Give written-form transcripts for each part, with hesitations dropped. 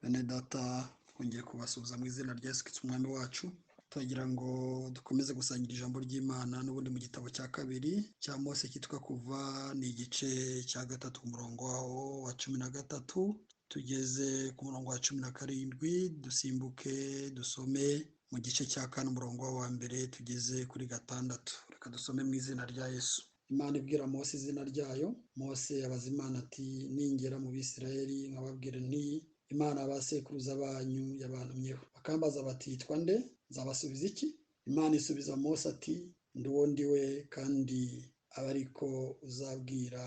Bene data twongeye kubasuhuza mu izina rya Yesu Kristo umwami wacu, turagira ngo dukomeze gusangira ijambo ry'Imana n'ubundi mu gitabo cya kabiri cya Mose cyitwa Kuva, ni igice cya gatatu ku murongo wa 13 tugeze ku murongo wa 17, dusimbuke dusome mu gice cya kane umurongo wa mbere tugeze kuri 6. Reka dusome mu izina rya Yesu. Imana ibwira Mose izina ryayo. Mose abaza Imana ati ningera mu Bisirayeli nkababwira nti Imana abasekuruza banyu yabantumyeho, bakambaza bati yitwa nde? Nzabasubiza iki? Imana isubiza Mose ati ndi uwo ndi we, kandi aba ariko uzabwira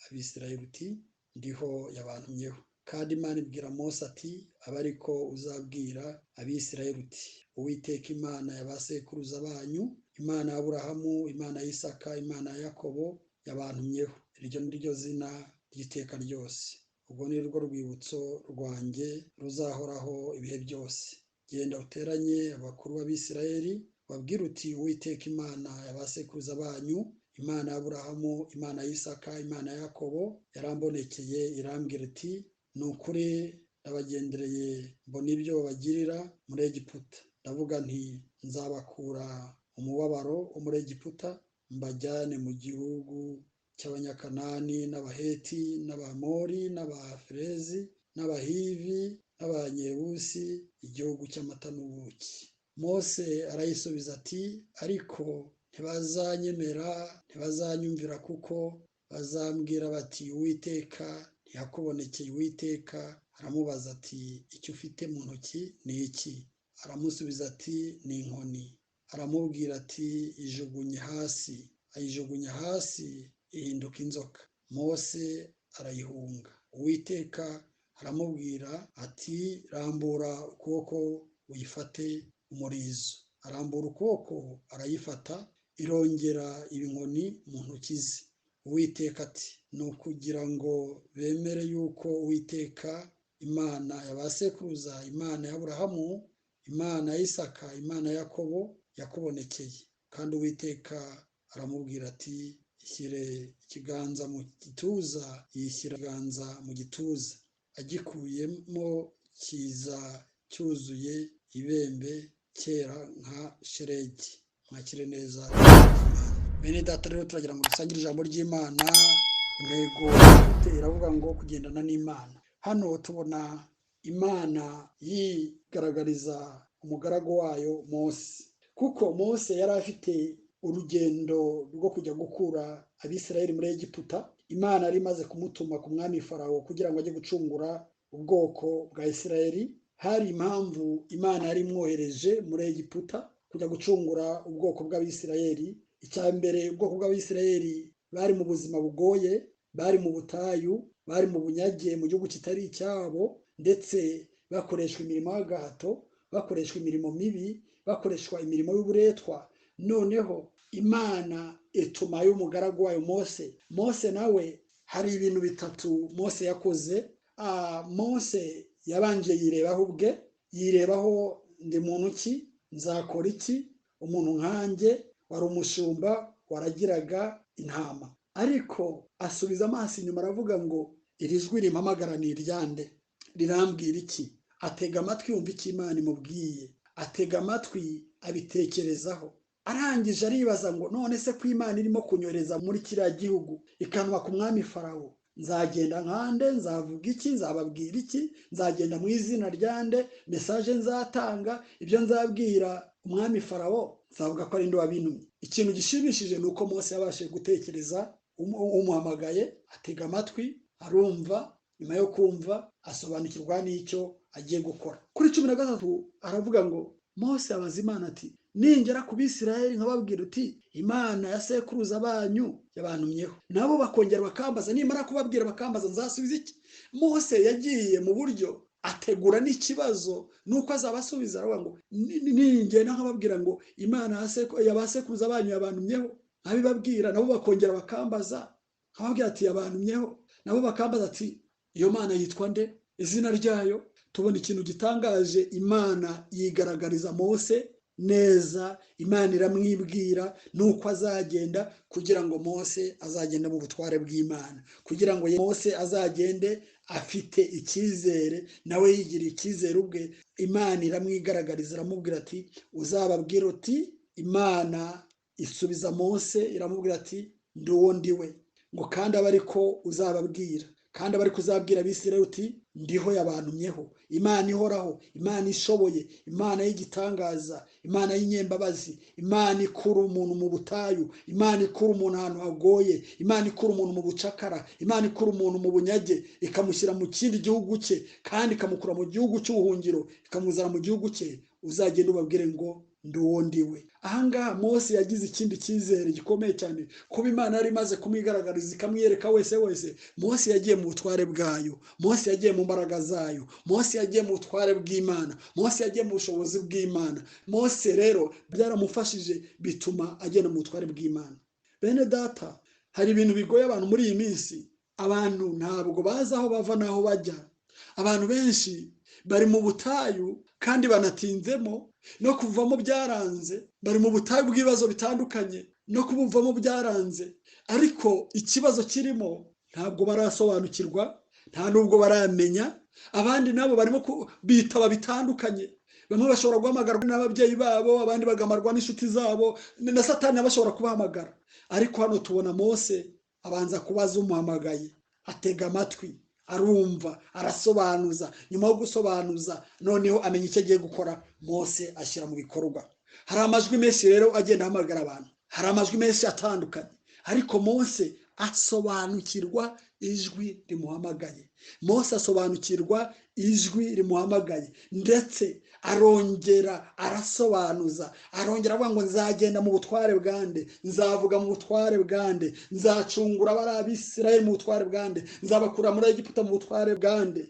Abisirayeli uti ndiho yabantumyeho. Kandi Imana ibwira Mose ati aba ariko uzabwira Abisirayeli uti Uwiteka Imana y'abasekuruza banyu, Imana ya Aburahamu, Imana ya Isaka, Imana ya Yakobo yabantumyeho. Iryo ni ryo zina ry'iteka ryose. Ubwo ni rwo rwibutso rwanjye ruzahoraho ibihe byose. Genda uteranye abakuru b'Abisirayeli babwire uti Uwiteka Imana y'abasekuruza banyu, Imana ya Aburahamu, Imana ya Isaka, Imana ya Yakobo yarambonekeye irambwira iti ni ukuri nabagendereye mbona ibyo babagirira muri Egiputa. Ndavuga nti nzabakura umubabaro wo muri Egiputa mbajyane mu gihugu cy'Abanyakanani n'Abaheti n'Abamori n'Abaferezi n'Abahivi n'Abanyebusi, igihugu cy'amata n'ubuki. Mose arayisubiza ati ariko ntibazanyemera, ntibazanyumvira, kuko bazambwira bati Uwiteka ntiyakubonekeye. Uwiteka aramubaza ati icyo ufite mu ntoki ni iki? Aramusubiza ati ni inkoni. Aramubwira ati ijugunye hasi. Ayijugunya hasi ihinduka inzoka. Mose arayihunga. Uwiteka aramubwira ati rambura ukuboko uyifate umurizo. Arambura ukuboko arayifata, irongera iba inkoni mu ntoki ze. Uwiteka ati ni ukugira ngo bemere yuko Uwiteka Imana y'abasekuruza, Imana ya Aburahamu, Imana ya Isaka, Imana ya Yakobo yakubonekeye. Kandi Uwiteka aramubwira ati ishyire ikiganza mu gituza. Yishyira ikiganza mu gituza, agikuyemo kiza cyuzuye ibembe cyera nka shelegi. Mwakire neza Imana. Bene data rero turagira ngo dusangire ijambo ry'Imana. Intego iravuga ngo kugendana n'Imana. Hano tubona Imana yigaragariza umugaragu wayo Mose, kuko Mose yari afite urugendo rwo kujya gukura Abisirayeli muri Egiputa. Imana yari imaze kumutuma ku mwami Farawo kugira ngo ajye gucungura ubwoko bwa Isirayeli. Hari impamvu Imana yari imwohereje muri Egiputa kujya gucungura ubwoko bw'Abisirayeli. Icya mbere, ubwoko bw'Abisirayeli bari mu buzima bugoye, bari mu butayu, bari mu bunyage mu gihugu kitari icyabo, ndetse bakoreshwa imirimo y'agahato, bakoreshwa imirimo mibi, bakoreshwa imirimo y'uburetwa. Noneho Imana ituma y'umugaragu wayo Mose. Mose nawe hari ibintu bitatu Mose yakoze. Mose yabanje yirebaho ubwe, yirebaho ndi muntu ki, nzakora iki, umuntu nkanjye wari umushumba waragiraga intama. Ariko asubiza amaso inyuma aravuga ngo iri jwi rimpamagara ni iryande, rirambwira iki? Atega amatwi yumva icyo Imana imubwiye, atega amatwi abitekerezaho. Arangije aribaza ngo none se ko Imana irimo kunyoreza muri kiriya gihugu ikanwa ku mwami Farawo, nzagenda nkande? Nzavuga iki? Nzababwira iki? Nzagenda mu izina ryande? Mesaje nzatanga, ibyo nzabwira umwami Farawo nzavuga ko ari nde wabintumye? Ikintu gishimishije ni uko Mose yabashije gutekereza umuhamagaye, atega amatwi, arumva. Nyuma yo kumva asobanukirwa n'icyo agiye gukora. Kuri 13 aravuga ngo Mose abaza Imana ati ningera ku Bisirayeli nkababwira uti Imana ya sekuruza banyu yabantumyeho, nabo bakongera bakambaza, nimara kubabwira bakambaza nzasubiza iki? Mose yagiye mu buryo ategura n'ikibazo nuko azabasubiza. Aravuga ngo ningenda nkababwira ngo Imana y'abasekuruza banyu yabantumyeho, nkabibabwira, nabo bakongera bakambaza, nkababwira ati yabantumyeho, nabo bakambaza ati iyo Mana yitwa nde? Izina ryayo. Tubona ikintu gitangaje. Imana yigaragariza Mose neza. Imana iramwibwira nuko azagenda, kugira ngo Mose azagende mu butware bw'Imana, kugira ngo Mose azagende afite icyizere, nawe yigiriye icyizere ubwe. Imana iramwigaragariza iramubwira ati uzababwira uti Imana isubiza Mose iramubwira ati ndi uwo ndiwe, ngo kandi abe ariko uzababwira, kandi abe ariko uzabwira Abisirayeli uti ndiho yabantumyeho. Imana ihoraho, Imana ishoboye, Imana y'igitangaza, Imana y'inyembabazi, Imana ikura umuntu mu butayu, Imana ikura umuntu ahantu hagoye, Imana ikura umuntu mu bucakara, Imana ikura umuntu mu bunyage ikamushyira mu kindi gihugu cye, kandi ikamukura mu gihugu cy'ubuhungiro ikamuzana mu gihugu cye. Uzagenda ubabwire ngo ndi uwo ndiwe. Ahangaha Mose yagize ikindi cyizere gikomeye cyane, kuba Imana yari imaze kumwigaragariza ikamwiyereka wese. Mose yagiye mu butware bwayo, Mose yagiye mu mbaraga zayo, Mose yagiye mu butware bw'Imana, Mose yagiye mu bushobozi bw'Imana. Mose rero byaramufashije bituma agenda mu butware bw'Imana. Bene data, hari ibintu bigoye abantu muri iyi minsi. Abantu ntabwo bazi aho bava n'aho bajya. Abantu benshi bari mu butayu kandi banatinzemo, no kuvamo byaranze. Bari mu butayu bw'ibibazo bitandukanye, no kubuvamo byaranze. Ariko ikibazo kirimo ntabwo barasobanukirwa, nta nubwo baramenya. Abandi nabo barimo bitaba bitandukanye. Bamwe bashobora guhamagarwa n'ababyeyi babo, abandi bagamarwa n'inshuti zabo, na Satani bashobora kubahamagara. Ariko hano tubona Mose abanza kubaza umuhamagaye, atega amatwi, arumva, arasobanuza. Nyuma yo gusobanuza noneho amenya icyo agiye gukora, Mose ashyira mu bikorwa. Hari amajwi menshi rero agenda ahamagara abantu, hari amajwi menshi atandukanye, ariko Mose asobanukirwa ijwi rimuhamagaye. Mose asobanukirwa ijwi rimuhamagaye, ndetse arongera arasobanuza, arongera avuga ngo nzagenda mu butware bwande, nzavuga mu butware bwande, nzacungura abari Abisirayeli mu butware bwande, nzabakura muri Egiputa mu butware bwande.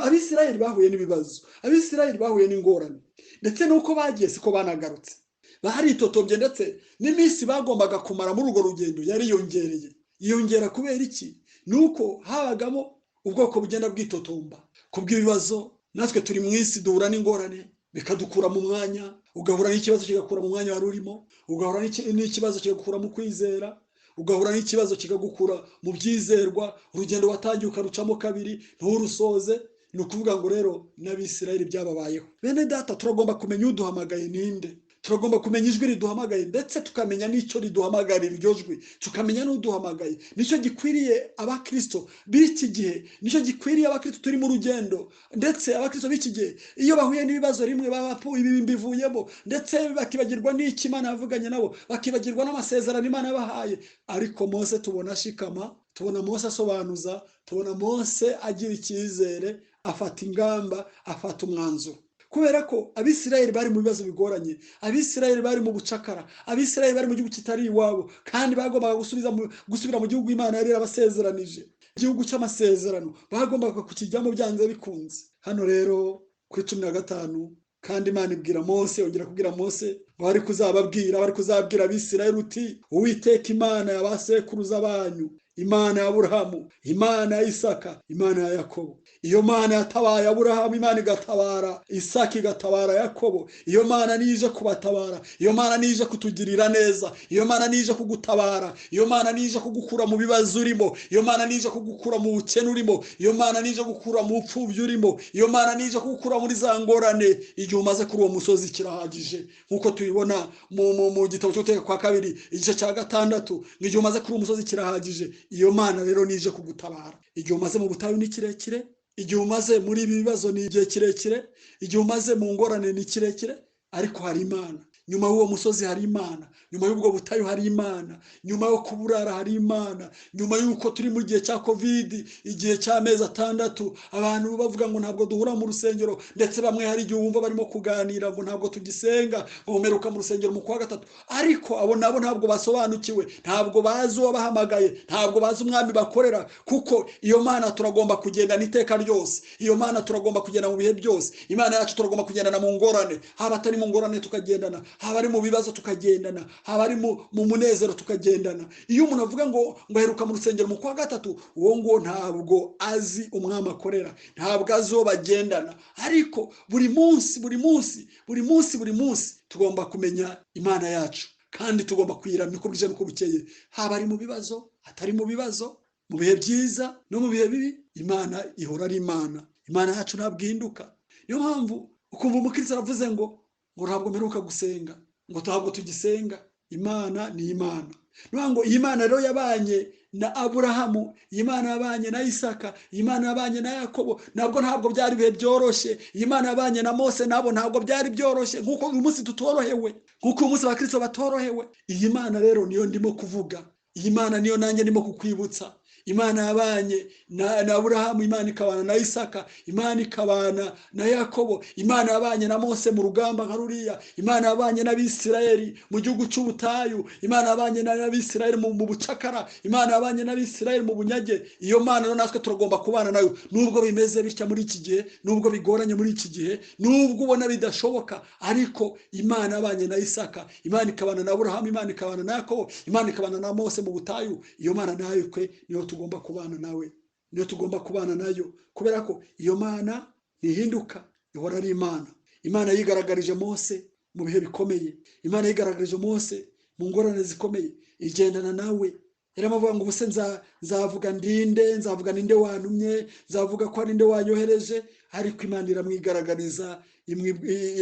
Abisirayeli bahuye n'ibibazo, Abisirayeli bahuye n'ingorane, ndetse nuko bagiye siko banagarutse. Baritotombye, ndetse n'iminsi bagombaga kumara muri urwo rugendo yari yongereye. Yongera kubera iki? Nuko habagamo ubwoko bugenda bwitotomba kubw'ibibazo. Natwe turi mu isi duhura n'ingorane, bikadukura mu mwanya, ugahura n'ikibazo kigakura mu mwanya wari urimo, ugahura n'ikibazo kigakura mu kwizera, ugahura n'ikibazo kigagukura mu byizerwa. Urugendo watangiye ukarucamo kabiri nturusoze. Ni ukuvuga ngo rero n'Abisirayeli byababayeho. Bene data, turagomba kumenya uduhamagaye ninde, turagomba kumenya ijwi riduhamagaye, ndetse tukamenya n'icyo riduhamagarira iryo jwi, tukamenya n'uduhamagaye. Nicyo gikwiriye abakristo b'iki gihe, nicyo gikwiriye abakristo turi mu rugendo. Ndetse abakristo b'iki gihe iyo bahuye n'ibibazo rimwe ibi mbivuyemo, ndetse bakibagirwa n'iki Imana yavuganye nabo, bakibagirwa n'amasezerano Imana yabahaye. Ariko Mose tubona ashikama, tubona Mose asobanuza, tubona Mose agira icyizere, afata ingamba, afata umwanzuro. Kubera ko Abisirayeli bari mu bibazo bigoranye, Abisirayeli bari mu bucakara, Abisirayeli bari mu gihugu kitari iwabo, kandi bagombaga gusubira mu gihugu Imana yari yarabasezeranije, igihugu cy'amasezerano. Bagombaga kukijyamo byanze bikunze. Hano rero kuri 15, kandi Imana ibwira Mose, yongera kubwira Mose, bari kuzabwira Abisirayeli uti Uwiteka Imana y'abasekuruza banyu, Imana ya Aburahamu, Imana ya Isaka, Imana ya Yakobo. Iyo Mana yatabaye Aburahamu, Imana igatabara Isaka, igatabara Yakobo. Iyo Mana nije kubatabara, iyo Mana nije kutugirira neza, iyo Mana nije kugutabara, iyo Mana nije kugukura mu bibazo urimo, iyo Mana nije kugukura mu bukene urimo, iyo Mana nije gukura mu pfubyi urimo, iyo Mana nije kugukura muri za ngorane. Igihe umaze kuri uwo musozi kirahagije, nkuko tubibona mu gitabo cyo Guteka kwa 2 igice cya 6. Igihe umaze kuri uwo musozi kirahagije. Iyo Mana rero nije kugutabara. Igihe umaze mu butayu ni kirekire, igihe umaze muri ibi bibazo ni igihe kirekire, igihe umaze mu ngorane ni kirekire, ariko hari Imana. Nyuma y'uwo musozi hari Imana, nyuma y'ubwo butayu hari Imana, nyuma yo kuburara hari Imana, nyuma y'uko turi mu gihe cya COVID, igihe cy'amezi 6, abantu bavuga ngo ntabwo duhura mu rusengero, ndetse bamwe hari igihe wumva barimo kuganira ngo ntabwo tugisenga, bomeruka mu rusengero mu kwa 3. Ariko abo nabo ntabwo basobanukiwe, ntabwo bazi uwo bahamagaye, ntabwo bazi umwami bakorera. Kuko iyo Mana turagomba kugendana iteka ryose, iyo Mana turagomba kugenda mu bihe byose. Imana yacu turagomba kugendana mu ngorane, haba atari mu ngorane tukagendana, haba ari mu bibazo tukagendana, haba ari mu munezero tukagendana. Iyo umuntu avuga ngo aheruka mu rusengero mu kwa 3, uwo ngo ntabwo azi umwami akorera, ntabwo azi uwo bagendana. Ariko buri munsi tugomba kumenya Imana yacu, kandi tugomba kuyiramya uko bwije n'uko bukeye, haba ari mu bibazo, atari mu bibazo. mu bihe byiza no mu bihe bibi Imana ihora ari Imana. Imana yacu ntabwo ihinduka. Niyo mpamvu ukumva umukristo aravuze ngo ntabwo mperuka gusenga, ngo ntabwo tugisenga. Imana ni Imana. Ngo iyi Mana rero yabanye na Aburahamu, iyi Mana yabanye na Isaka, iyi Mana yabanye na Yakobo, ntabwo byari bihe byoroshye. Iyi Mana yabanye na Mose, ntabwo byari byoroshye nk'uko uyu munsi tutorohewe, nk'uko uyu munsi abakristo batorohewe. Iyi Mana rero niyo ndimo kuvuga, iyi Mana niyo nanjye ndimo kukwibutsa. Imana yabanye na Aburahamu, Imana ikabana na Isaka, Imana ikabana na Yakobo, Imana yabanye na Mose mu rugamba nka ruriya, Imana yabanye n'Abisirayeli mu gihugu cy'ubutayu, Imana yabanye n'Abisirayeli mu bucakara, Imana yabanye n'Abisirayeli mu bunyage. Iyo Mana rero natwe turagomba kubana nayo, nubwo bimeze bitya muri iki gihe, nubwo bigoranye muri iki gihe, nubwo ubona bidashoboka, ariko Imana yabanye na Isaka, Imana ikabana na Aburahamu, Imana ikabana na Yakobo, Imana ikabana na Mose mu butayu. Iyo Mana nayo niyo tugomba kubana nawe, niyo tugomba kubana nayo, kubera ko iyo Mana ntihinduka, ihora ari Imana. Imana yigaragarije Mose mu bihe bikomeye, Imana yigaragarije Mose mu ngorane zikomeye, igendana nawe. Yaramuvuga ngo ubuse nzavuga ninde wantumye, nzavuga ko ari nde wanyohereje, ariko Imana iramwigaragariza,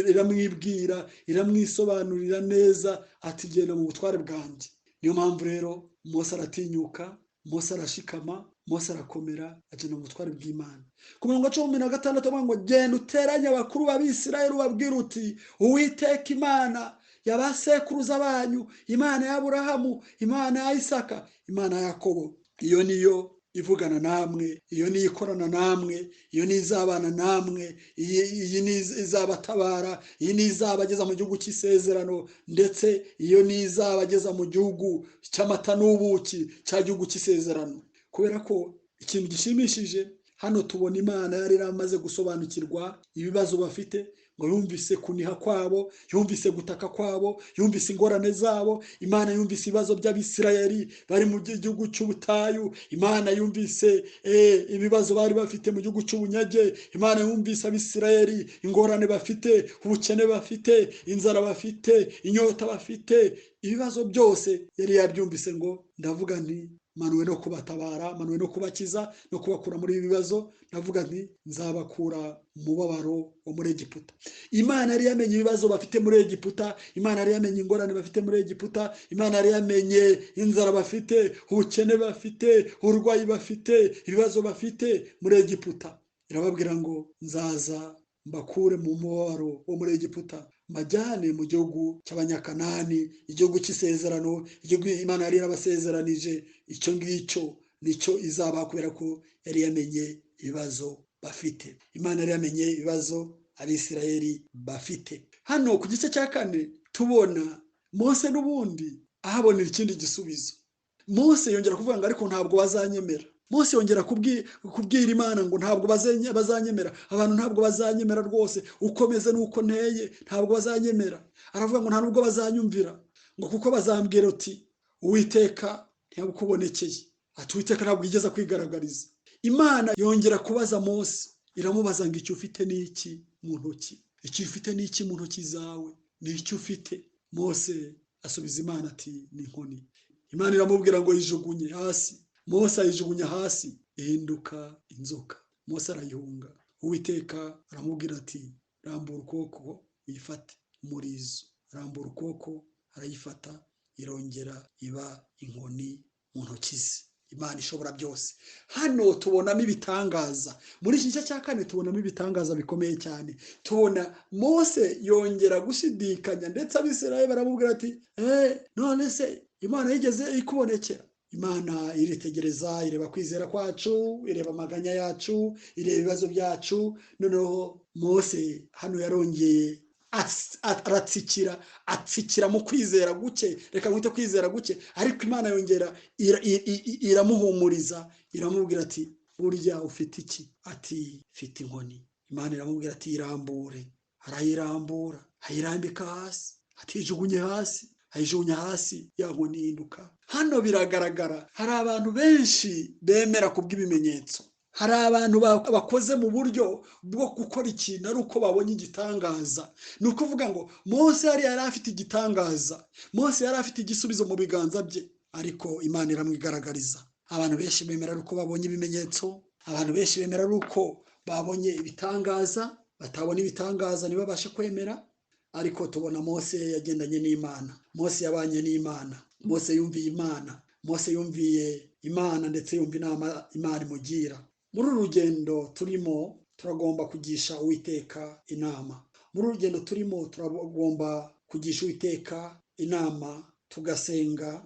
iramwibwira, iramwisobanurira neza ati genda mu butware bwanjye. Niyo mpamvu rero Mose aratinyuka, Mose arashikama, Mose arakomera, agenda mu butware bw'Imana. Ku murongo wa 16 avuga ngo genda uteranye abakuru b'Abisirayeli ubabwira uti Uwiteka Imana y'abasekuruza banyu, Imana ya Aburahamu, Imana ya Isaka, Imana ya Yakobo, iyo niyo ivugana namwe, iyo niyo ikorana namwe, iyo niyo izabana namwe, iyi niyo izabatabara, iyi niyo izabageza mu gihugu cy'isezerano, ndetse iyo niyo izabageza mu gihugu cy'amata n'ubuki, cya gihugu cy'isezerano. Kubera ko ikintu gishimishije hano tubona Imana yari yaramaze gusobanukirwa ibibazo bafite, ngo yumvise kuniha kwabo, yumvise gutaka kwabo, yumvise ingorane zabo. Imana yumvise ibibazo by'Abisirayeli bari mu gihugu cy'ubutayu, Imana yumvise ibibazo bari bafite mu gihugu cy'ubunyage, Imana yumvise Abisirayeli ingorane bafite, ubukene bafite, inzara bafite, inyota bafite, ibibazo byose yari yabyumvise. Ngo ndavuga nti manuwe no kubatabara, manuwe no kubakiza, no kubakura muri ibi bibazo. Ndavuga nti nzabakura umubabaro wo muri Egiputa. Imana yari yamenye ibibazo bafite muri Egiputa, Imana yari yamenye ingorane bafite muri Egiputa, Imana yari yamenye inzara bafite, ubukene bafite, uburwayi bafite, ibibazo bafite muri Egiputa. Irababwira ngo nzaza mbakure mu mubabaro wo muri Egiputa, majyane mu gihugu cy'Abanyakanani, igihugu cy'isezerano, igihugu Imana yari yarabasezeranije. Icyo ngicyo nicyo izaba, kubera ko yari yamenye ibibazo bafite. Imana yari yamenye ibibazo Abisirayeli bafite. Hano ku gice cya 4 tubona Mose n'ubundi ahabonera ikindi gisubizo. Mose yongera kuvuga ngo ariko ntabwo bazanyemera. Mose yongera kubwira Imana ngo ntabwo bazanyemera, abantu ntabwo bazanyemera rwose, ukomeze nuko nteye ntabwo bazanyemera. Aravuga ngo nta nubwo bazanyumvira, ngo kuko bazambwira uti Uwiteka ntiyabukubonekeye, ati Uwiteka ntabwo yigeze kwigaragariza. Imana yongera kubaza Mose, iramubaza ngo icyo ufite ni iki mu ntoki, icyo ufite ni iki mu ntoki zawe, ni icyo ufite. Mose asubiza Imana ati ni inkoni. Imana iramubwira ngo yijugunye hasi. Mose ayijugunya hasi, ihinduka inzoka. Mose arayihunga. Uwiteka aramubwira ati rambura ukuboko uyifate umurizo. Rambura ukuboko, arayifata, irongera iba inkoni mu ntoki ze. Imana ishobora byose. Hano tubonamo ibitangaza. Muri iki gice cya 4 tubonamo ibitangaza bikomeye cyane. Tubona Mose yongera gushidikanya, ndetse Abisirayeli baramubwira ati none se Imana yigeze ikubonekera? Imana iritegereza, ireba kwizera kwacu, ireba amaganya yacu, ireba ibibazo byacu. Noneho Mose hano yarongeye atsikira mu kwizera guke, reka mwite kwizera guke, ariko Imana yongera iramuhumuriza, iramubwira ati burya ufite iki? Ati mfite inkoni. Imana iramubwira ati irambure. Arayirambura, ayirambika hasi, atijugunye hasi, ayijugunya hasi, ya nkoni ihinduka. Hano biragaragara hari abantu benshi bemera kubw'ibimenyetso, hari abantu bakoze mu buryo bwo gukora ikintu ari uko babonye igitangaza. Ni ukuvuga ngo Mose yari afite igitangaza, Mose yari afite igisubizo mu biganza bye, ariko Imana iramwigaragariza. abantu benshi bemera ari uko babonye ibimenyetso, abantu benshi bemera ari uko babonye ibitangaza, batabona ibitangaza ntibabashe kwemera. Ariko tubona Mose yagendanye n'Imana, Mose yabanye n'Imana, Mose yumviye Imana, Mose yumviye Imana ndetse yumva inama Imana imugira. Muri uru rugendo turimo turagomba kugisha Uwiteka inama, muri uru rugendo turimo turagomba kugisha Uwiteka inama, tugasenga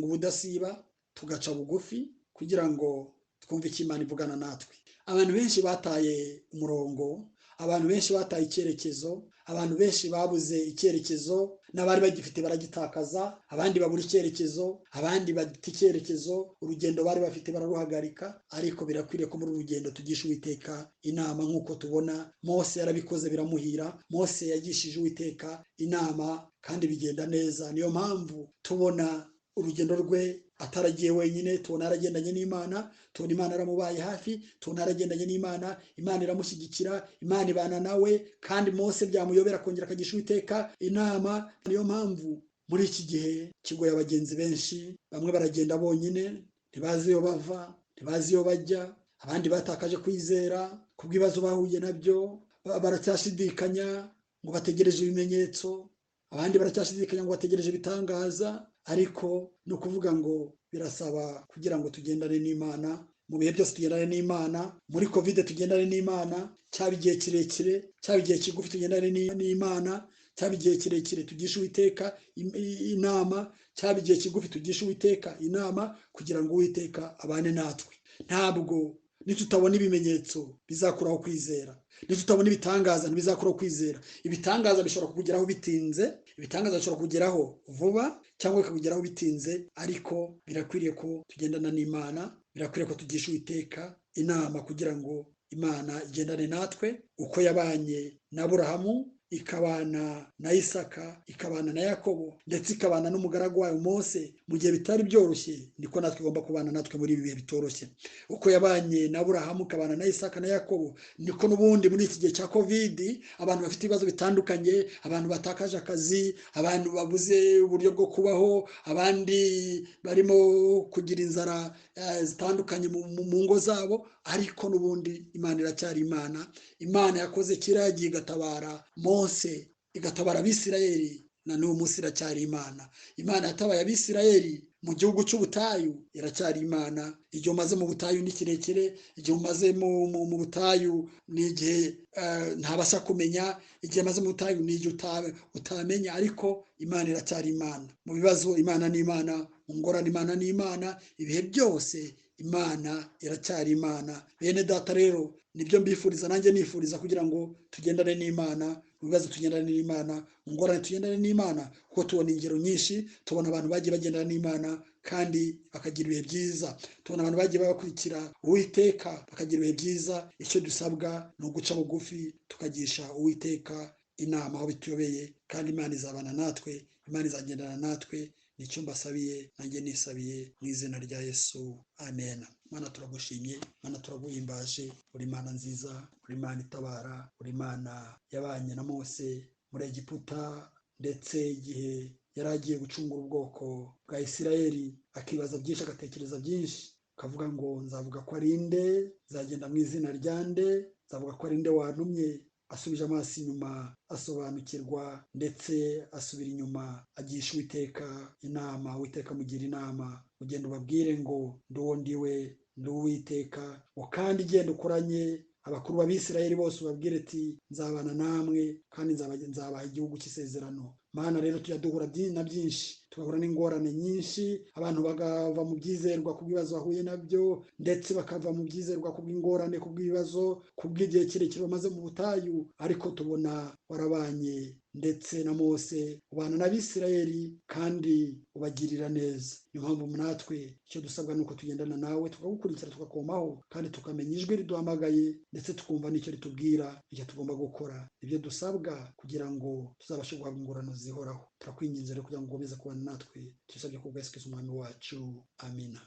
ubudasiba, tugaca bugufi kugira ngo twumve icyo Imana ivugana natwe. Abantu benshi bataye umurongo, abantu benshi bataye icyerekezo, abantu benshi babuze icyerekezo, n'abari bagifite baragitakaza, abandi babura icyerekezo, abandi bata icyerekezo, urugendo bari bafite bararuhagarika. Ariko birakwiriye ko muri uru rugendo tugisha Uwiteka inama nk'uko tubona Mose yarabikoze biramuhira. Mose yagishije Uwiteka inama kandi bigenda neza. Niyo mpamvu tubona urugendo rwe ataragiye wenyine, tubona yaragendanye n'Imana, tubona Imana yaramubaye hafi, tubona yaragendanye n'Imana, Imana iramushyigikira, Imana ibana nawe, kandi Mose byamuyobera akongera akagisha Uwiteka inama. Niyo mpamvu muri iki gihe kigoye abagenzi benshi, bamwe baragenda bonyine, ntibazi iyo bava, ntibazi iyo bajya, abandi batakaje kwizera kubw'ibibazo bahuye nabyo, baracyashidikanya ngo bategereje ibimenyetso, abandi baracyashidikanya ngo bategereje ibitangaza. Ariko ni ukuvuga ngo birasaba kugira ngo tugendane n'Imana, mu bihe byose tugendane n'Imana, muri Covid tugendane n'Imana, cyaba igihe kirekire cyaba igihe kigufi tugendane n'Imana, cyaba igihe kirekire tugisha Uwiteka inama, cyaba igihe kigufi tugisha Uwiteka inama, kugira ngo Uwiteka abane natwe. Ntabwo nitutabona ibimenyetso bizakuraho kwizera, nitutabona ibitangaza ntibizakuraho kwizera. Ibitangaza bishobora kukugeraho bitinze, ibitangaza bishobora kugeraho vuba cyangwa bikakugeraho bitinze, ariko birakwiriye ko tugendana n'Imana, birakwiriye ko tugisha Uwiteka inama kugira ngo Imana igendane natwe, uko yabanye na Aburahamu, ikabana na Isaka, ikabana na Yakobo, ndetse ikabana n'umugaragu wayo Mose mu gihe bitari byoroshye, niko natwe igomba kubana natwe muri ibi bihe bitoroshye. Uko yabanye na Aburahamu, ikabana na Isaka na Yakobo, niko n'ubundi muri iki gihe cya Covid abantu bafite ibibazo bitandukanye, abantu batakaje akazi, abantu babuze uburyo bwo kubaho, abandi barimo kugira inzara zitandukanye mu ngo zabo, ariko n'ubundi Imana iracyari Imana. Imana yakoze kiriya gihe igatabara Mose, igatabara Abisirayeli, na n'uyu munsi iracyari Imana. Imana yatabaye Abisirayeli mu gihugu cy'ubutayu, iracyari Imana. Igihe umaze mu butayu ni kirekire, igihe umaze mu butayu ni igihe ntabasha kumenya, igihe umaze mu butayu ni igihe utamenya, ariko Imana iracyari Imana. Mu bibazo Imana ni Imana, mu ngorane Imana ni Imana, ibihe byose Imana iracyari Imana. Bene data rero, nibyo mbifuriza, nanjye nifuriza kugira ngo tugendane n'Imana, mu bibazo tugendane n'Imana, mu ngorane tugendane n'Imana, kuko tubona ingero nyinshi, tubona abantu bagiye bagendana n'Imana kandi bakagira ibihe byiza, tubona abantu bagiye bakurikira Uwiteka bakagira ibihe byiza. Icyo dusabwa ni uguca bugufi tukagisha Uwiteka inama aho bituyobeye, kandi Imana izabana natwe, Imana izagendana natwe. Nicyo mbasabiye, nanjye nisabiye mu izina rya Yesu, amen. Mana turagushimye, Mana turaguhimbaje, uri Mana nziza, uri Mana itabara, uri Mana yabanye na Mose muri Egiputa, ndetse igihe yari agiye gucungura ubwoko bwa Isirayeli, akibaza byinshi, agatekereza byinshi, akavuga ngo nzavuga ko ari nde, nzagenda mu izina rya nde, nzavuga ko ari nde wantumye. Asubije amaso inyuma, asobanukirwa, ndetse asubira inyuma, agisha Uwiteka inama. Uwiteka amugira inama, ugenda ubabwire ngo ndi uwo ndiwe, ndi Uwiteka, kandi genda ukoranye abakuru b'Abisirayeli bose ubabwire ati nzabana namwe kandi nzabaha igihugu cy'isezerano. Mana rero tujya duhura na byinshi, tugahura n'ingorane nyinshi, abantu bakava mu byizerwa kubw'ibibazo bahuye nabyo, ndetse bakava mu byizerwa kubw'ingorane, kubw'ibibazo, kubw'igihe kirekire bamaze mu butayu, ariko tubona warabanye ndetse na Mose, ubana n'Abisirayeli kandi ubagirira neza. Niyo mpamvu natwe icyo dusabwa ni uko tugendana nawe, tukagukurikira, tugakomaho, kandi tukamenya ijwi riduhamagaye, ndetse tukumva n'icyo ritubwira, icyo tugomba gukora. Ibyo dusabwa kugira ngo tuzabashe guhabwa ingorane zihoraho. Turakwinginze rero kugira ngo ukomeze kubana natwe, tubisabye ku bwa Yesu Kristo umwami wacu, amina.